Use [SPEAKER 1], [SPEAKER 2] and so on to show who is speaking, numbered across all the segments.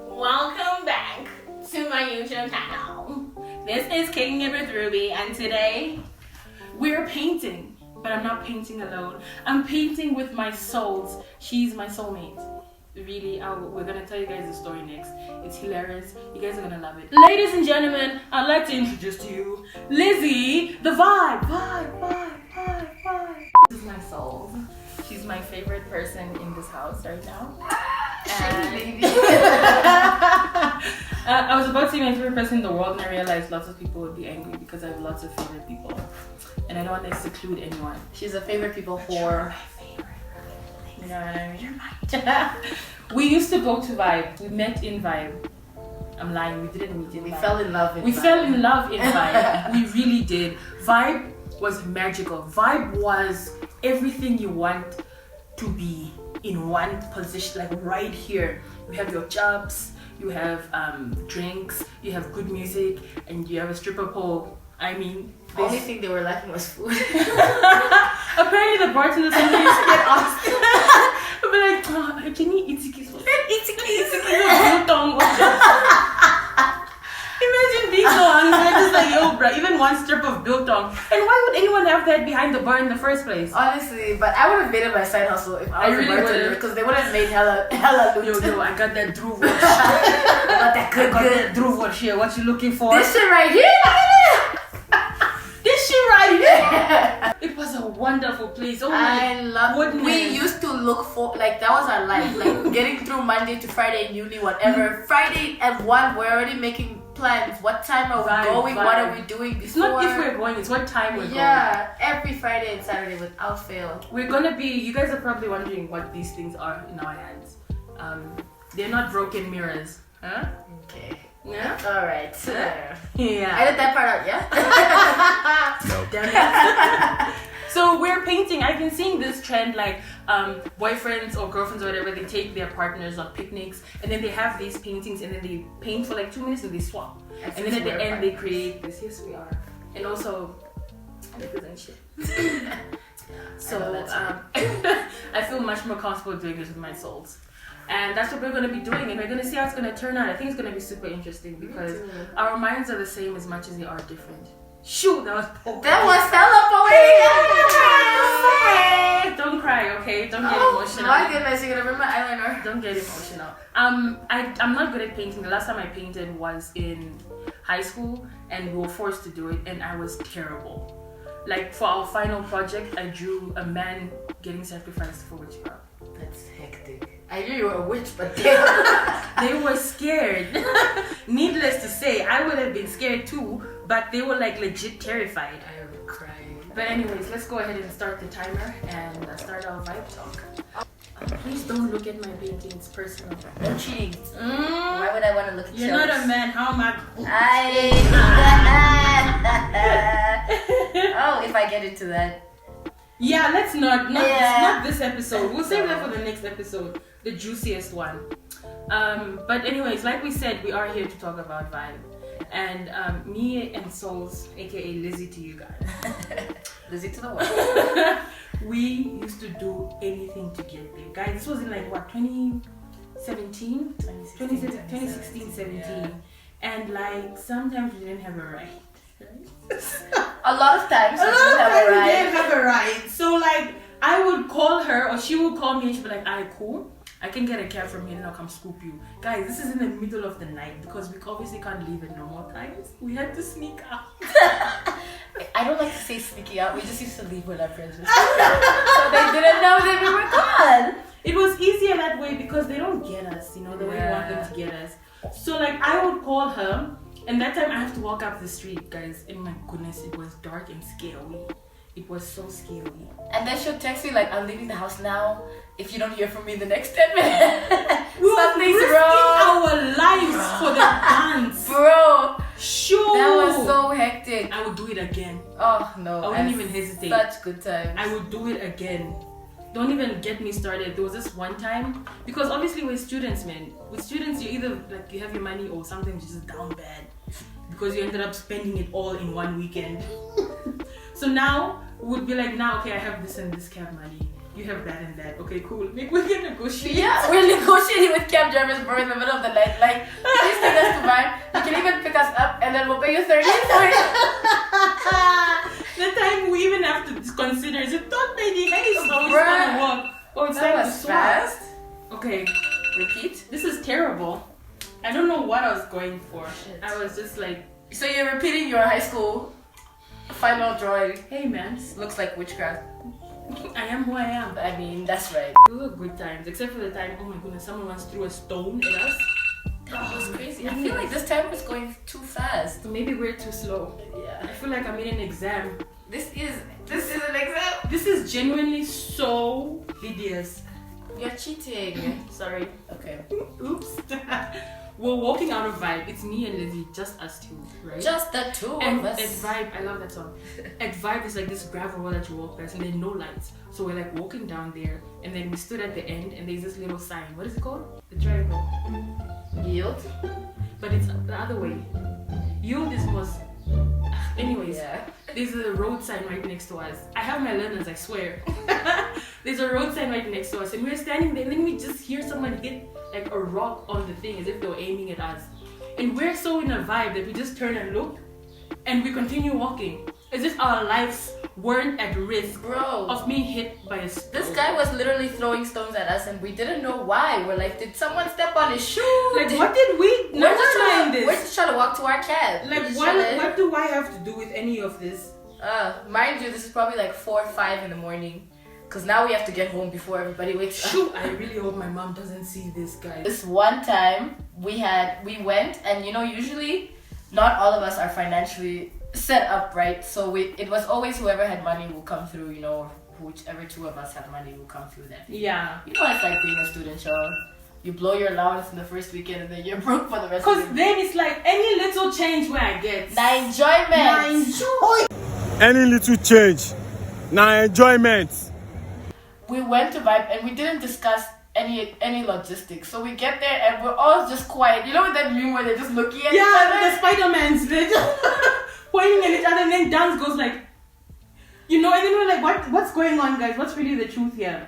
[SPEAKER 1] Welcome back to my YouTube channel. This is Kicking It with Rubbi, and today we're painting, but I'm not painting alone. I'm painting with my souls. She's my soulmate. Really, we're gonna tell you guys the story next. It's hilarious. You guys are gonna love it. Ladies and gentlemen, I'd like to introduce to you Lizzie, the vibe. This is my soul. She's my favorite person in this house right now. And I was about to say my favorite person in the world, and I realized lots of people would be angry because I have lots of favorite people, and I don't want to exclude anyone.
[SPEAKER 2] She's a favorite people whore.
[SPEAKER 1] You know what I mean? We used to go to Vibe. We met in Vibe. I'm lying. We didn't meet in Vibe.
[SPEAKER 2] We fell in love in Vibe.
[SPEAKER 1] We fell in love in Vibe. We really did. Vibe was magical. Vibe was everything you want to be in one position, like right here. You have your jobs, you have drinks, you have good music, and you have a stripper pole. I mean,
[SPEAKER 2] the only thing they were lacking was food.
[SPEAKER 1] Apparently the bartenders used to get asked. I'd be like, can you eat tikis? Imagine being so hungry, just like, yo, bro, even one strip of biltong. And why would anyone have that behind the bar in the first place?
[SPEAKER 2] Honestly, but I would have made it my side hustle if I was
[SPEAKER 1] really
[SPEAKER 2] a bartender, because they would have made hella loot.
[SPEAKER 1] Yo, I got that Dhruv.
[SPEAKER 2] I got that good.
[SPEAKER 1] Dhruv here. What you looking for?
[SPEAKER 2] This shit right here.
[SPEAKER 1] This shit right here. It was a wonderful place. Oh my goodness.
[SPEAKER 2] We used to look for, like, that was our life. Like, getting through Monday to Friday in uni, whatever. Friday at 1, we're already making plans. What time are we going? What are we doing before?
[SPEAKER 1] It's not if we're going, it's what time we're going.
[SPEAKER 2] Yeah, every Friday and Saturday without fail.
[SPEAKER 1] We're gonna be, you guys are probably wondering what these things are in our hands. They're not broken mirrors. Huh?
[SPEAKER 2] Okay.
[SPEAKER 1] Yeah?
[SPEAKER 2] Alright.
[SPEAKER 1] Yeah.
[SPEAKER 2] Edit that part out, yeah?
[SPEAKER 1] No. Damn it. So we're painting. I've been seeing this trend, like boyfriends or girlfriends or whatever, they take their partners on picnics and then they have these paintings and then they paint for like 2 minutes and they swap. And then at the end they create this. Yes, we are. And also, and shit. So I feel much more comfortable doing this with my souls. And that's what we're going to be doing, and we're going to see how it's going to turn out. I think it's going to be super interesting because our minds are the same as much as they are different. Shoot, that was poetry.
[SPEAKER 2] That was hella poetic.
[SPEAKER 1] Don't cry, okay? Don't get emotional.
[SPEAKER 2] My goodness, you're going to rip my eyeliner.
[SPEAKER 1] Don't get emotional. I'm not good at painting. The last time I painted was in high school, and we were forced to do it, and I was terrible. Like, for our final project, I drew a man getting sacrificed for witchcraft.
[SPEAKER 2] That's hectic. I knew you were a witch, but they
[SPEAKER 1] were scared. Needless to say, I would have been scared too, but they were like legit terrified.
[SPEAKER 2] I would cry.
[SPEAKER 1] But anyways, let's go ahead and start the timer and start our vibe talk. Please don't look at my paintings personal.
[SPEAKER 2] No cheating. Why would I want to look at you?
[SPEAKER 1] You're not a man. How am I?
[SPEAKER 2] Oh, if I get into that.
[SPEAKER 1] Yeah, let's not this episode. We'll save that for the next episode, the juiciest one. But anyways, like we said, we are here to talk about vibe. And me and Souls, aka Lizzie to you guys.
[SPEAKER 2] Lizzie to the world.
[SPEAKER 1] We used to do anything to get there. Guys, this was in like what, 2017? 2016, 17. Yeah. And like sometimes we didn't have a ride.
[SPEAKER 2] A lot of times we didn't have a ride.
[SPEAKER 1] So like I would call her or she would call me and she'd be like, alright, cool, I can get a cab from here and I'll come scoop you. Guys, this is in the middle of the night because we obviously can't leave at normal times. We had to sneak out.
[SPEAKER 2] I don't like to say sneaking out. We just used to leave when our friends were so they didn't know that we were gone.
[SPEAKER 1] It was easier that way because they don't get us, you know, the way we want them to get us. So like I would call her. And that time I have to walk up the street, guys. And my goodness, it was dark and scary. It was so scary.
[SPEAKER 2] And then she'll text me like, I'm leaving the house now. If you don't hear from me in the next 10 minutes,
[SPEAKER 1] something's wrong. Our lives for the dance.
[SPEAKER 2] Bro.
[SPEAKER 1] Sure.
[SPEAKER 2] That was so hectic.
[SPEAKER 1] I would do it again.
[SPEAKER 2] Oh, no.
[SPEAKER 1] I wouldn't even hesitate.
[SPEAKER 2] Such good times.
[SPEAKER 1] I would do it again. Don't even get me started. There was this one time, because obviously we're students, man. With students, you either like you have your money or sometimes you're just down bad because you ended up spending it all in one weekend. So now we would be like, now okay, I have this and this cab money. You have that and that. Okay, cool. Maybe we can negotiate.
[SPEAKER 2] Yeah, we're negotiating with cab drivers, bro, in the middle of the night. Like, please take us to Vibe. You can even pick us up, and then we'll pay you 30 for it.
[SPEAKER 1] The time we even have to consider is it not maybe hey, so it's
[SPEAKER 2] Bruh.
[SPEAKER 1] gonna walk. Oh, it's
[SPEAKER 2] That
[SPEAKER 1] time to
[SPEAKER 2] was
[SPEAKER 1] swap.
[SPEAKER 2] fast.
[SPEAKER 1] Okay,
[SPEAKER 2] Repeat.
[SPEAKER 1] this is terrible. I don't know what I was going for.
[SPEAKER 2] Shit.
[SPEAKER 1] I was just like,
[SPEAKER 2] So you're repeating your high school final drawing.
[SPEAKER 1] hey man,
[SPEAKER 2] Looks like witchcraft.
[SPEAKER 1] I am who I am.
[SPEAKER 2] I mean, that's right.
[SPEAKER 1] Those were good times, except for the time, oh my goodness, someone once threw a stone at us.
[SPEAKER 2] That was crazy. I feel like this time was going too fast.
[SPEAKER 1] So maybe we're too slow.
[SPEAKER 2] Yeah.
[SPEAKER 1] I feel like I'm in an exam.
[SPEAKER 2] This is an exam.
[SPEAKER 1] This is genuinely so hideous.
[SPEAKER 2] You're cheating.
[SPEAKER 1] Sorry.
[SPEAKER 2] Okay.
[SPEAKER 1] Oops. We're walking out of Vibe. It's me and Lizzie, just us two, right?
[SPEAKER 2] Just the two
[SPEAKER 1] and
[SPEAKER 2] of us.
[SPEAKER 1] at Vibe, I love that song. At Vibe, it's like this gravel road that you walk past, and there's no lights. So we're like walking down there, and then we stood at the end, and there's this little sign. What is it called? The triangle.
[SPEAKER 2] Yield.
[SPEAKER 1] But it's the other way. Yield is most. Anyways,
[SPEAKER 2] Yeah.
[SPEAKER 1] there's a road sign right next to us. I have my learners, I swear. There's a road sign right next to us, and we're standing there, and then we just hear someone hit like a rock on the thing as if they were aiming at us. And we're so in a vibe that we just turn and look, and we continue walking as if our lives weren't at risk
[SPEAKER 2] Bro.
[SPEAKER 1] of being hit by a stone.
[SPEAKER 2] This guy was literally throwing stones at us, and we didn't know why. We're like, did someone step on his shoe?
[SPEAKER 1] Like, what did we?
[SPEAKER 2] We're just
[SPEAKER 1] mind
[SPEAKER 2] trying.
[SPEAKER 1] this.
[SPEAKER 2] We're just trying to walk to our cab.
[SPEAKER 1] Like,
[SPEAKER 2] We're just
[SPEAKER 1] what?
[SPEAKER 2] trying to-
[SPEAKER 1] What do I have to do with any of this?
[SPEAKER 2] Mind you, this is probably like 4 or 5 in the morning, cause now we have to get home before everybody wakes up.
[SPEAKER 1] Shoot! I really hope my mom doesn't see this, guys.
[SPEAKER 2] This one time we went, and you know, usually not all of us are financially set up, right? So it was always whoever had money will come through, you know, whichever two of us had money will come through that.
[SPEAKER 1] Yeah.
[SPEAKER 2] You know, it's like being a student, y'all. You blow your allowance in the first weekend, and then you're broke for the rest of
[SPEAKER 1] Cause
[SPEAKER 2] the
[SPEAKER 1] then it's like any little change where I get.
[SPEAKER 2] Na enjoyment.
[SPEAKER 3] Any little change, now enjoyment.
[SPEAKER 2] We went to Vibe, and we didn't discuss any logistics. So we get there, and we're all just quiet. You know that meme where they're just looking at each
[SPEAKER 1] Yeah,
[SPEAKER 2] other?
[SPEAKER 1] the Spider-Mans, they're just pointing at each other, and then Dance goes like, you know, and then we're like, what's going on, guys? What's really the truth here?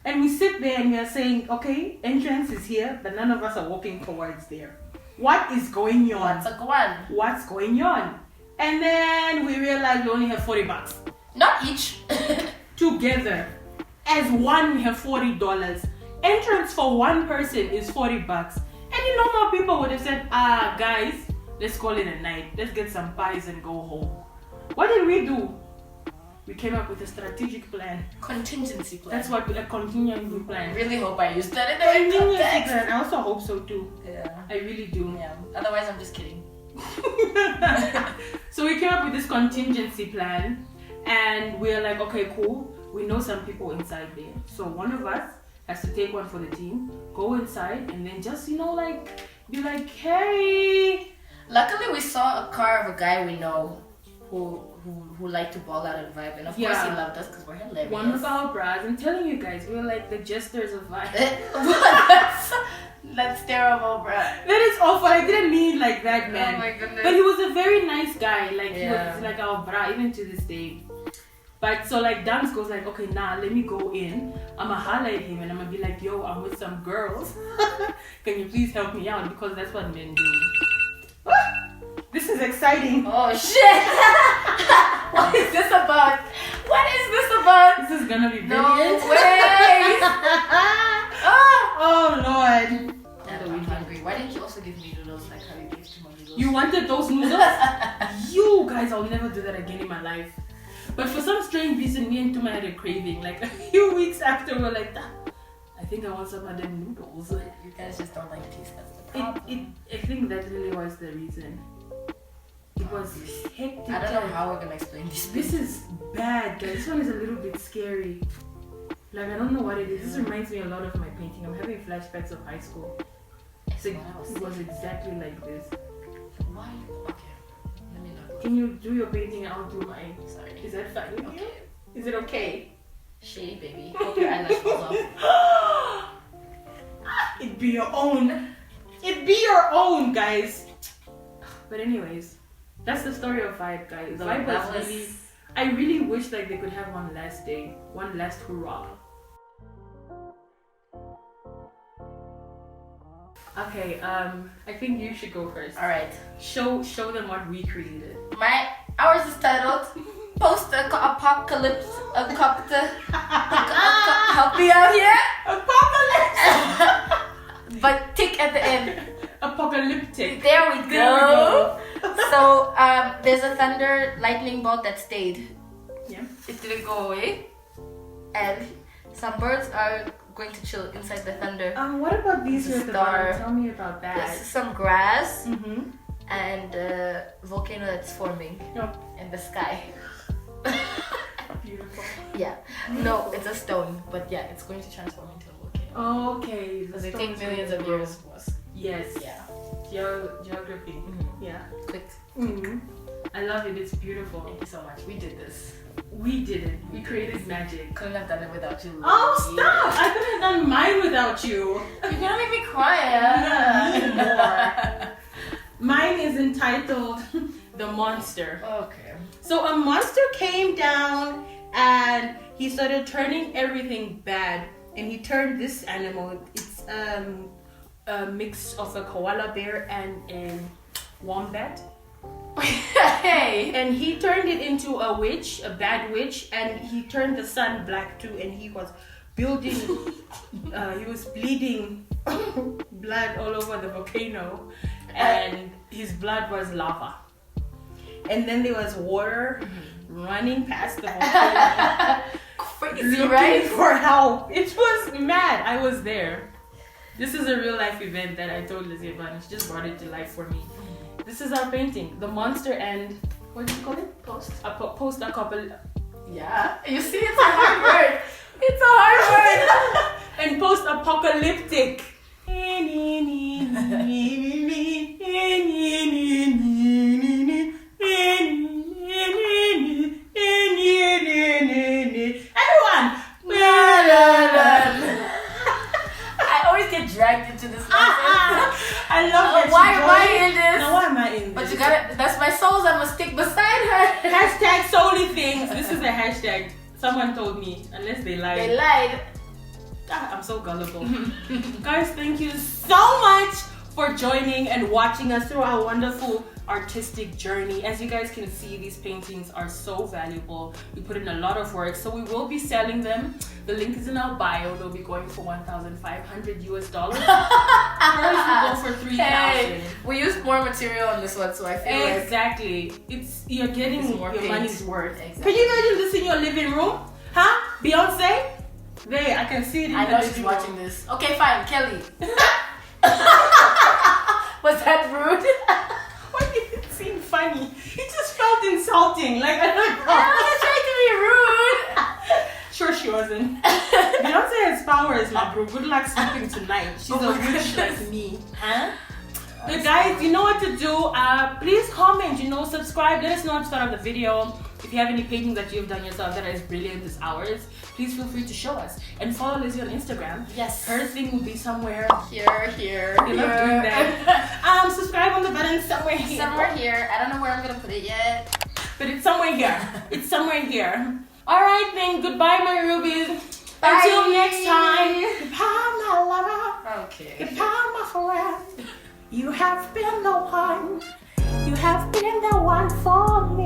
[SPEAKER 1] And we sit there and we are saying, okay, entrance is here, but none of us are walking towards there. What is going on?
[SPEAKER 2] What's a one?
[SPEAKER 1] What's going on? And then we realize we only have $40.
[SPEAKER 2] Not each.
[SPEAKER 1] Together, as one, we have $40. Entrance for one person is $40. And you know, more people would have said, guys, let's call it a night. Let's get some pies and go home. What did we do? We came up with a strategic plan.
[SPEAKER 2] Contingency plan.
[SPEAKER 1] That's what a contingency
[SPEAKER 2] I
[SPEAKER 1] plan.
[SPEAKER 2] really hope I used that in the right
[SPEAKER 1] Contingency
[SPEAKER 2] context.
[SPEAKER 1] plan. I also hope so too.
[SPEAKER 2] Yeah.
[SPEAKER 1] I really do.
[SPEAKER 2] Yeah. Otherwise, I'm just kidding.
[SPEAKER 1] So we came up with this contingency plan, and we're like, okay, cool. We know some people inside there. So one of us has to take one for the team, go inside, and then just, you know, like, be like, hey.
[SPEAKER 2] Luckily, we saw a car of a guy we know who liked to ball out and vibe, and of course he loved us because we're hilarious.
[SPEAKER 1] One of our bras. I'm telling you guys, we're like the jesters of life.
[SPEAKER 2] That's terrible, bruh.
[SPEAKER 1] That is awful. I didn't mean like that, man.
[SPEAKER 2] Oh my goodness.
[SPEAKER 1] But he was a very nice guy. Like,
[SPEAKER 2] Yeah.
[SPEAKER 1] he was like our bra, even to this day. But so like Dance goes like, okay, let me go in. I'ma holler at him and I'ma be like, yo, I'm with some girls. Can you please help me out? Because that's what men do. This is exciting.
[SPEAKER 2] Oh shit! What is this about? What is this about?
[SPEAKER 1] This is gonna be
[SPEAKER 2] No
[SPEAKER 1] brilliant.
[SPEAKER 2] way!
[SPEAKER 1] Oh Lord.
[SPEAKER 2] I'm hungry. Why didn't you also give me noodles like how you gave to my noodles?
[SPEAKER 1] You wanted those noodles? You guys, I'll never do that again in my life. But for some strange reason, me and Tuma had a craving. Like a few weeks after, we're like, I think I want some of them noodles.
[SPEAKER 2] You guys just don't like taste. That's the problem.
[SPEAKER 1] I think that really was the reason. It was hectic.
[SPEAKER 2] I don't know how we're gonna explain this.
[SPEAKER 1] This is bad, guys. This one is a little bit scary. Like, I don't know what it is. This reminds me a lot of my painting. I'm having flashbacks of high school. It's like, it was exactly like this.
[SPEAKER 2] Why? Okay. Let me know.
[SPEAKER 1] Can you do your painting and I'll do mine?
[SPEAKER 2] Sorry.
[SPEAKER 1] Is that fine with you?
[SPEAKER 2] Okay.
[SPEAKER 1] Is it okay?
[SPEAKER 2] Shady baby. Hope your eyelash falls off.
[SPEAKER 1] It'd be your own. It'd be your own, guys. But anyways, that's the story of Vibe, guys.
[SPEAKER 2] So
[SPEAKER 1] Vibe
[SPEAKER 2] that
[SPEAKER 1] was really. I really wish like they could have one last day, one last hurrah. Okay, I think you should go first.
[SPEAKER 2] All right.
[SPEAKER 1] Show them what we created.
[SPEAKER 2] Ours is titled Post-Apocalypse. Help me out here.
[SPEAKER 1] Apocalypse!
[SPEAKER 2] But tick at the end.
[SPEAKER 1] Apocalyptic.
[SPEAKER 2] There we go. So there's a thunder lightning bolt that stayed.
[SPEAKER 1] Yeah.
[SPEAKER 2] It didn't go away. And some birds are going to chill inside the thunder.
[SPEAKER 1] What about these
[SPEAKER 2] It's a
[SPEAKER 1] here at the
[SPEAKER 2] star.
[SPEAKER 1] bottom? Tell me about that.
[SPEAKER 2] There's some grass
[SPEAKER 1] Mm-hmm.
[SPEAKER 2] and a volcano that's forming
[SPEAKER 1] Yep.
[SPEAKER 2] in the sky.
[SPEAKER 1] Beautiful.
[SPEAKER 2] Yeah. No, it's a stone, but yeah, it's going to transform into a volcano.
[SPEAKER 1] Okay.
[SPEAKER 2] Because it takes millions of years.
[SPEAKER 1] Yes.
[SPEAKER 2] Yeah.
[SPEAKER 1] Geography.
[SPEAKER 2] Mhm.
[SPEAKER 1] Yeah.
[SPEAKER 2] Quick.
[SPEAKER 1] Mm-hmm. I love it. It's beautiful.
[SPEAKER 2] Thank you so much. We did this.
[SPEAKER 1] We did it. We created magic.
[SPEAKER 2] Couldn't have done it without you.
[SPEAKER 1] Oh, stop! I could have done mine without you.
[SPEAKER 2] You're gonna make me cry.
[SPEAKER 1] More. Mine is entitled The Monster.
[SPEAKER 2] Okay.
[SPEAKER 1] So a monster came down and he started turning everything bad. And he turned this animal. It's a mix of a koala bear and a wombat.
[SPEAKER 2] Hey.
[SPEAKER 1] And he turned it into a witch, a bad witch, and he turned the sun black too. And he was building, he was bleeding blood all over the volcano, and his blood was lava. And then there was water running past the volcano,
[SPEAKER 2] Crazy,
[SPEAKER 1] looking
[SPEAKER 2] right?
[SPEAKER 1] for help. It was mad. I was there. This is a real life event that I told Lizzie about, and she just brought it to life for me. This is our painting, the monster and what do you call it?
[SPEAKER 2] Post.
[SPEAKER 1] Post a couple.
[SPEAKER 2] Yeah. You see, it's a hard word. It's a hard word.
[SPEAKER 1] And post-apocalyptic. Everyone!
[SPEAKER 2] I always get dragged into this.
[SPEAKER 1] I love that.
[SPEAKER 2] Why am I in this?
[SPEAKER 1] Now why am I in this?
[SPEAKER 2] But you gotta, that's my souls, I must stick beside her.
[SPEAKER 1] Hashtag solely things. This is a hashtag. Someone told me, unless they lied.
[SPEAKER 2] They lied.
[SPEAKER 1] I'm so gullible. Guys, thank you so much for joining and watching us through our wonderful artistic journey. As you guys can see, these paintings are so valuable. We put in a lot of work, so we will be selling them. The link is in our bio. They'll be going for $1,500 US. Hers will go for $3,000.
[SPEAKER 2] Hey, we used more material on this one, so I feel like
[SPEAKER 1] Exactly. You're getting
[SPEAKER 2] It's more
[SPEAKER 1] your
[SPEAKER 2] paint.
[SPEAKER 1] money's worth.
[SPEAKER 2] Exactly.
[SPEAKER 1] Can you imagine this in your living room? Huh? Beyonce? There, I can see it in
[SPEAKER 2] I
[SPEAKER 1] the
[SPEAKER 2] know
[SPEAKER 1] living
[SPEAKER 2] she's
[SPEAKER 1] room.
[SPEAKER 2] watching this. Okay, fine, Kelly. Was that rude?
[SPEAKER 1] Why did it seem funny? It just felt insulting. Like, I don't know.
[SPEAKER 2] I wasn't trying to be rude.
[SPEAKER 1] Sure she wasn't. Beyonce has powers, my bro. Good luck sleeping tonight. She's
[SPEAKER 2] Oh
[SPEAKER 1] a
[SPEAKER 2] my
[SPEAKER 1] witch
[SPEAKER 2] goodness.
[SPEAKER 1] like me. Huh? But guys, you know what to do. Please comment, subscribe. Let us know at the start of the video. If you have any painting that you've done yourself that is brilliant as ours, please feel free to show us. And follow Lizzie on Instagram.
[SPEAKER 2] Yes.
[SPEAKER 1] Her thing will be somewhere.
[SPEAKER 2] Here.
[SPEAKER 1] They love doing that. Subscribe on the button somewhere here.
[SPEAKER 2] Somewhere here. I don't know where I'm gonna put it yet.
[SPEAKER 1] But it's somewhere here. It's somewhere here. Alright then, goodbye my rubies.
[SPEAKER 2] Bye.
[SPEAKER 1] Until next time. Goodbye my lover.
[SPEAKER 2] Okay.
[SPEAKER 1] Goodbye my friend. You have been the one. You have been the one for me.